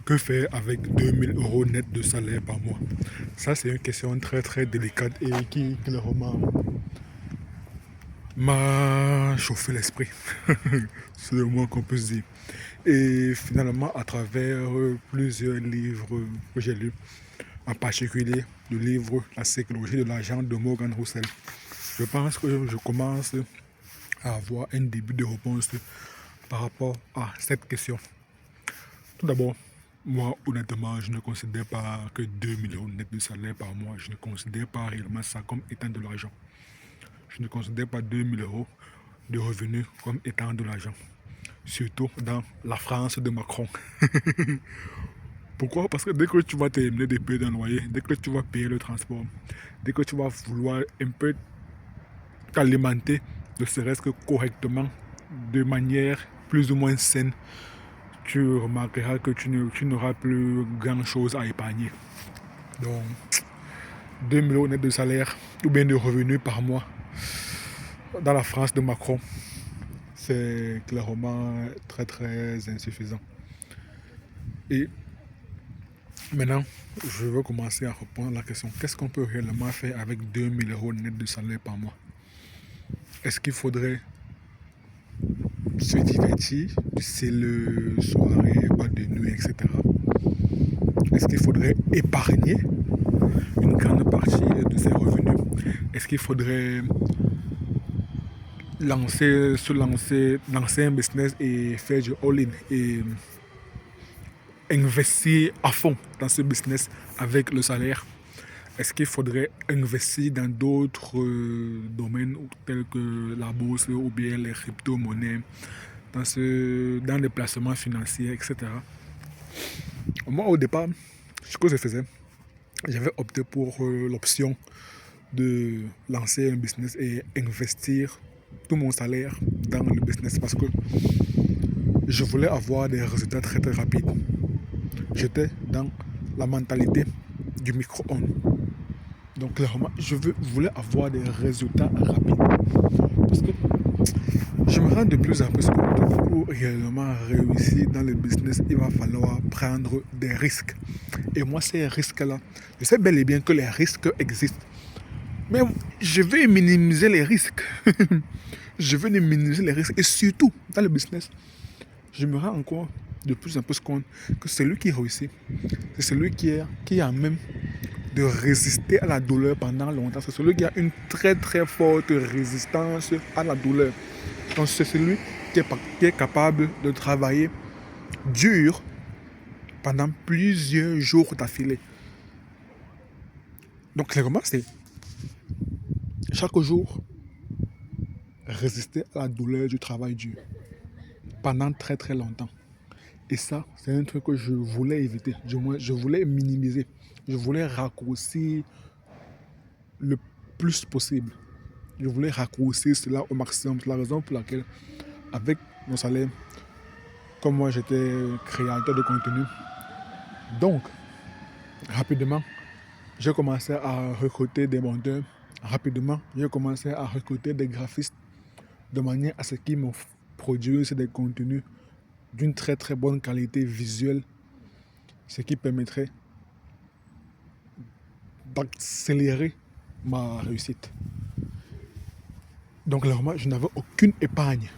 Que faire avec 2 000 € net de salaire par mois? Ça, c'est une question très très délicate et qui clairement m'a chauffé l'esprit. C'est le moins qu'on peut se dire. Et finalement, à travers plusieurs livres que j'ai lus, en particulier le livre La psychologie de l'argent de Morgan Housel, je pense que je commence à avoir un début de réponse par rapport à cette question. Tout d'abord, moi, honnêtement, je ne considère pas que 2 000 € net de salaire par mois. Je ne considère pas réellement ça comme étant de l'argent. Je ne considère pas 2 000 € de revenus comme étant de l'argent. Surtout dans la France de Macron. Pourquoi? Parce que dès que tu vas terminer de payer un loyer, dès que tu vas payer le transport, dès que tu vas vouloir un peu t'alimenter, ne serait-ce que correctement, de manière plus ou moins saine, tu remarqueras que tu n'auras plus grand-chose à épargner. Donc, 2 000 € net de salaire ou bien de revenus par mois dans la France de Macron, c'est clairement très très insuffisant. Et maintenant, je veux commencer à répondre à la question, qu'est-ce qu'on peut réellement faire avec 2 000 € net de salaire par mois? Est-ce qu'il faudrait se divertir, c'est le soirée, boîte de nuit, etc. Est-ce qu'il faudrait épargner une grande partie de ses revenus? Est-ce qu'il faudrait lancer un business et faire du all-in et investir à fond dans ce business avec le salaire? Est-ce qu'il faudrait investir dans d'autres domaines tels que la bourse ou bien les crypto-monnaies, dans les placements financiers, etc. Moi, au départ, ce que je faisais, j'avais opté pour l'option de lancer un business et investir tout mon salaire dans le business parce que je voulais avoir des résultats très très rapides. J'étais dans la mentalité du micro-ondes. Donc clairement, voulais avoir des résultats rapides. Parce que je me rends de plus en plus compte que pour réellement réussir dans le business, il va falloir prendre des risques. Et moi, ces risques-là, je sais bel et bien que les risques existent. Mais je vais minimiser les risques. Je veux minimiser les risques. Et surtout, dans le business, je me rends encore de plus en plus compte que celui qui réussit, c'est celui qui a même de résister à la douleur pendant longtemps. C'est celui qui a une très très forte résistance à la douleur. Donc c'est celui qui est capable de travailler dur pendant plusieurs jours d'affilée. Donc clairement, c'est chaque jour résister à la douleur du travail dur pendant très très longtemps. Et ça, c'est un truc que je voulais éviter. Du moins, je voulais minimiser. Je voulais raccourcir le plus possible. Je voulais raccourcir cela au maximum. C'est la raison pour laquelle, avec mon salaire, comme moi j'étais créateur de contenu, donc rapidement, j'ai commencé à recruter des monteurs. Rapidement, j'ai commencé à recruter des graphistes de manière à ce qu'ils me produisent des contenus d'une très très bonne qualité visuelle, ce qui permettrait d'accélérer ma réussite. Donc clairement, je n'avais aucune épargne.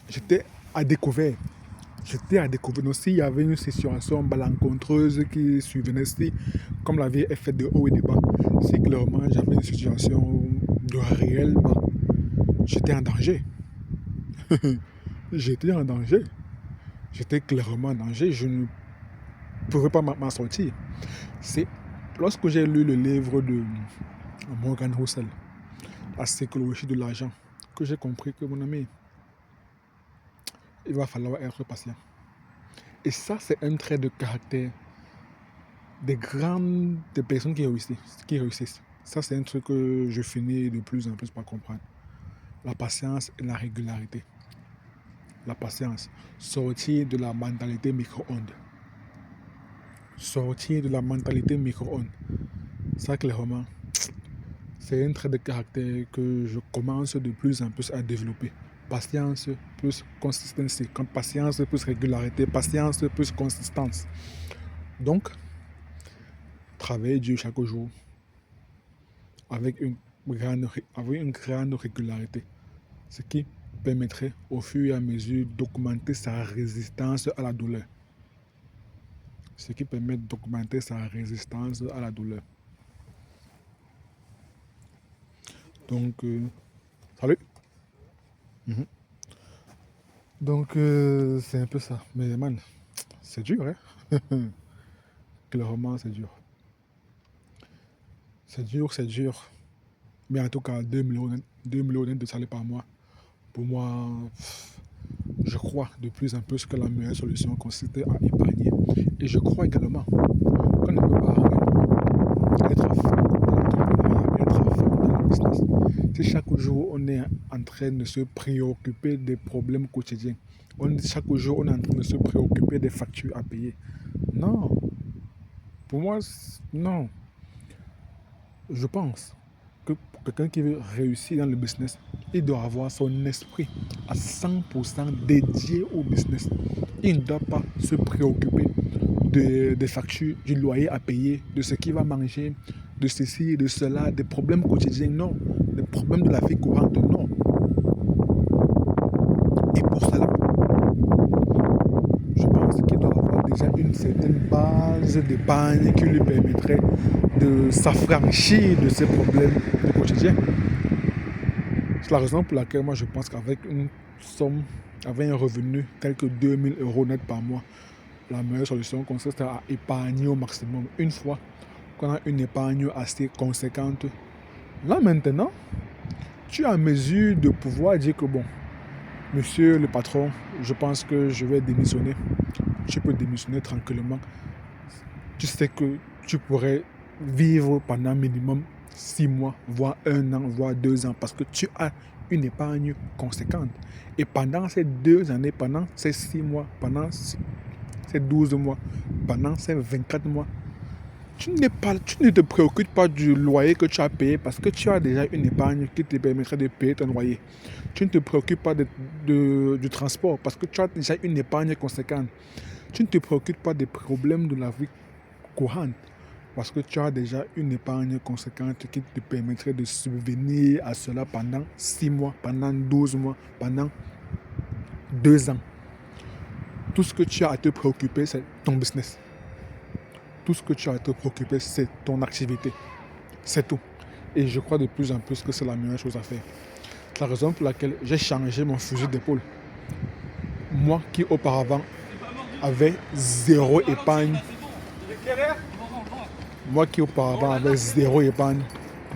J'étais à découvert. Donc s'il y avait une situation malencontreuse qui survenait, si, comme la vie est faite de haut et de bas, si clairement j'avais une situation de réellement, j'étais en danger. J'étais en danger. J'étais clairement en danger. Je ne pourrais pas m'en sortir. C'est lorsque j'ai lu le livre de Morgan Housel, La psychologie de l'argent, que j'ai compris que mon ami, il va falloir être patient. Et ça, c'est un trait de caractère des personnes qui réussissent. Ça, c'est un truc que je finis de plus en plus par comprendre. La patience et la régularité. La patience. Sortir de la mentalité micro-ondes. Sortir de la mentalité micro-ondes. Ça, clairement, c'est un trait de caractère que je commence de plus en plus à développer. Patience plus consistency. Patience plus régularité. Patience plus consistance. Donc, travailler dur chaque jour avec avec une grande régularité, ce qui permettrait au fur et à mesure d'augmenter sa résistance à la douleur. Ce qui permet d'augmenter sa résistance à la douleur. Donc, salut. Mhm. Donc, c'est un peu ça. Mais man, c'est dur, hein? Clairement, c'est dur. C'est dur, c'est dur. Mais en tout cas, 2 millions de salaire par mois, pour moi, je crois de plus en plus que la meilleure solution consiste à épargner. Et je crois également qu'on ne peut pas être à fond dans l'entrepreneuriat, être à fond dans le business. Si chaque jour on est en train de se préoccuper des problèmes quotidiens, chaque jour on est en train de se préoccuper des factures à payer. Non, pour moi, non. Je pense que pour quelqu'un qui veut réussir dans le business, il doit avoir son esprit à 100% dédié au business. Il ne doit pas se préoccuper des factures, du loyer à payer, de ce qu'il va manger, de ceci, de cela, des problèmes quotidiens, non. Des problèmes de la vie courante, non. Et pour cela, je pense qu'il doit avoir déjà une certaine base d'épargne qui lui permettrait de s'affranchir de ces problèmes du quotidien. C'est la raison pour laquelle moi je pense qu'avec une somme, avec un revenu tel que 2 000 € net par mois, la meilleure solution consiste à épargner au maximum. Une fois qu'on a une épargne assez conséquente, là maintenant, tu es en mesure de pouvoir dire que bon, monsieur le patron, je pense que je vais démissionner. Tu peux démissionner tranquillement. Tu sais que tu pourrais vivre pendant minimum 6 mois, voire 1 an, voire 2 ans, parce que tu as une épargne conséquente. Et pendant ces 2 années, pendant ces 6 mois, pendant ces 12 mois, pendant ces 24 mois, tu ne te préoccupes pas du loyer que tu as payé parce que tu as déjà une épargne qui te permettrait de payer ton loyer. Tu ne te préoccupes pas du transport parce que tu as déjà une épargne conséquente. Tu ne te préoccupes pas des problèmes de la vie courante parce que tu as déjà une épargne conséquente qui te permettrait de subvenir à cela pendant 6 mois, pendant 12 mois, pendant 2 ans. Tout ce que tu as à te préoccuper, c'est ton business. Tout ce que tu as à te préoccuper, c'est ton activité. C'est tout. Et je crois de plus en plus que c'est la meilleure chose à faire. C'est la raison pour laquelle j'ai changé mon fusil d'épaule. Moi qui auparavant avait zéro épargne,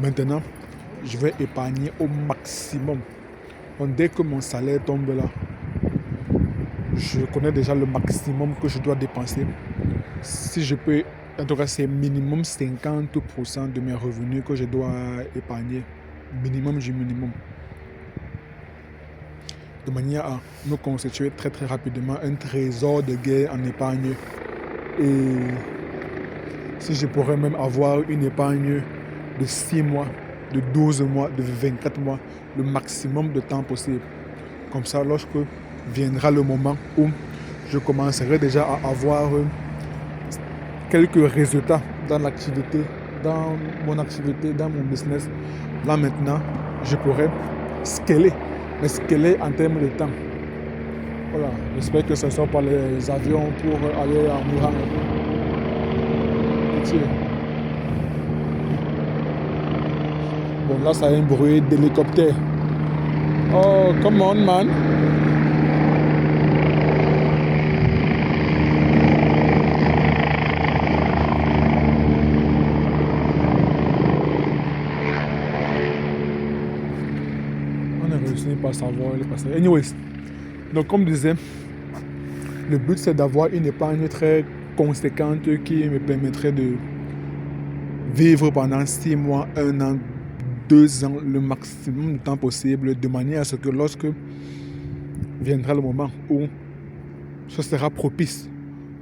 maintenant, je vais épargner au maximum. Donc, dès que mon salaire tombe là, je connais déjà le maximum que je dois dépenser. Si je peux, en tout cas, c'est minimum 50% de mes revenus que je dois épargner. Minimum du minimum. De manière à me constituer très très rapidement un trésor de guerre en épargne. Et si je pourrais même avoir une épargne de 6 mois, de 12 mois, de 24 mois, le maximum de temps possible. Comme ça, lorsque viendra le moment où je commencerai déjà à avoir quelques résultats dans l'activité, dans mon activité, dans mon business, là maintenant, je pourrais scaler, mais scaler en termes de temps. Voilà, j'espère que ce ne sont pas les avions pour aller en Iran. Bon, là, ça a un bruit d'hélicoptère. Oh, come on, man. On ne réussit pas à savoir le passé. Anyways, donc comme je disais, le but c'est d'avoir une épargne très conséquente qui me permettrait de vivre pendant 6 mois, 1 an, 2 ans, le maximum de temps possible, de manière à ce que lorsque viendra le moment où ce sera propice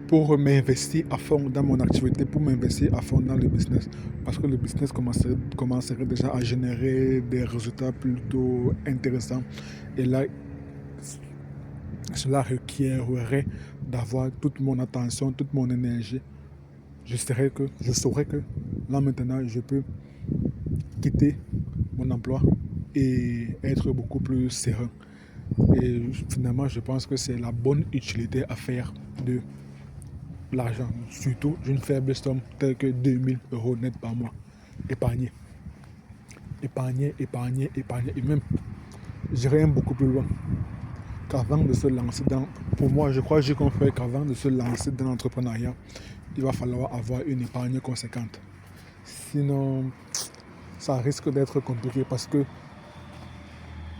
pour m'investir à fond dans mon activité, pour m'investir à fond dans le business. Parce que le business commencerait déjà à générer des résultats plutôt intéressants. Et là, cela requerrait d'avoir toute mon attention, toute mon énergie je saurais que là maintenant, je peux quitter mon emploi et être beaucoup plus serein. Et finalement, je pense que c'est la bonne utilité à faire de l'argent, surtout d'une faible somme telle que 2 000 € net par mois. Épargner, épargner. Et même, j'irai même beaucoup plus loin. Qu'avant de se lancer dans... Pour moi, je crois que j'ai compris qu'avant de se lancer dans l'entrepreneuriat, il va falloir avoir une épargne conséquente. Sinon, ça risque d'être compliqué parce que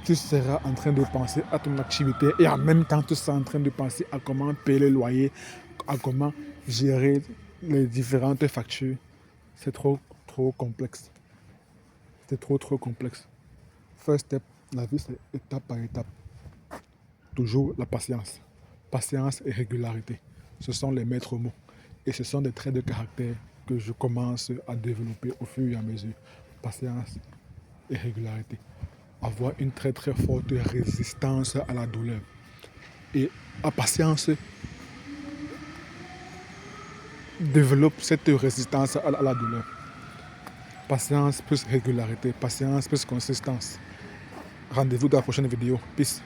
tu seras en train de penser à ton activité et en même temps tu seras en train de penser à comment payer le loyer, à comment gérer les différentes factures. C'est trop complexe. C'est trop complexe. First step, la vie c'est étape par étape. Toujours la patience. Patience et régularité. Ce sont les maîtres mots. Et ce sont des traits de caractère que je commence à développer au fur et à mesure. Patience et régularité. Avoir une très forte résistance à la douleur. Et la patience développe cette résistance à la douleur. Patience plus régularité, patience plus consistance. Rendez-vous dans la prochaine vidéo. Peace.